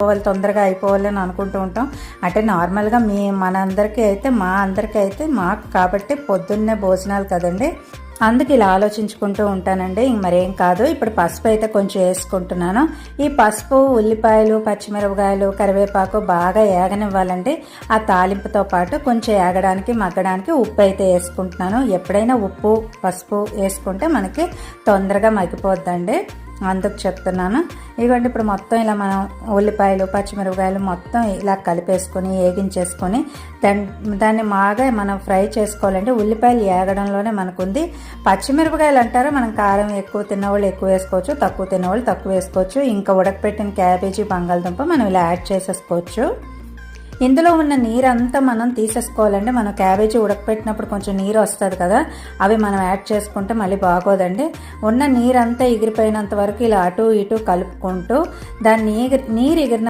వాళ్ళు తొందరగా అయిపోవాలని అనుకుంటూ ఉంటాం. అంటే నార్మల్గా మనందరికీ అయితే మా అందరికీ అయితే మాకు కాబట్టి పొద్దున్నే భోజనాలు కదండి, అందుకు ఇలా ఆలోచించుకుంటూ ఉంటానండి. మరేం కాదు. ఇప్పుడు పసుపు అయితే కొంచెం వేసుకుంటున్నాను. ఈ పసుపు, ఉల్లిపాయలు, పచ్చిమిరపకాయలు, కరివేపాకు బాగా ఏగనివ్వాలండి. ఆ తాలింపుతో పాటు కొంచెం ఏగడానికి మగ్గడానికి ఉప్పు అయితే వేసుకుంటున్నాను. ఎప్పుడైనా ఉప్పు పసుపు వేసుకుంటే మనకి తొందరగా మగ్గిపోద్దండి, అందుకు చెప్తున్నాను. ఇదిగోండి ఇప్పుడు మొత్తం ఇలా మనం ఉల్లిపాయలు పచ్చిమిరపకాయలు మొత్తం ఇలా కలిపేసుకొని వేగించేసుకొని దాన్ని బాగా మనం ఫ్రై చేసుకోవాలంటే ఉల్లిపాయలు ఏగడంలోనే మనకుంది. పచ్చిమిరపకాయలు అంటారా, మనం కారం ఎక్కువ తిన్నవాళ్ళు ఎక్కువ వేసుకోవచ్చు, తక్కువ తిన్నవాళ్ళు తక్కువ వేసుకోవచ్చు. ఇంకా ఉడకపెట్టిన క్యాబేజీ, బంగాళదుంప మనం ఇలా యాడ్ చేసేసుకోవచ్చు. ఇందులో ఉన్న నీరంతా మనం తీసేసుకోవాలండి. మనం క్యాబేజీ ఉడకపెట్టినప్పుడు కొంచెం నీరు వస్తుంది కదా, అవి మనం యాడ్ చేసుకుంటే మళ్ళీ బాగోదండి. ఉన్న నీరంతా ఎగిరిపోయినంత వరకు ఇలా అటు ఇటు కలుపుకుంటూ దాన్ని నీరు ఎగిరిన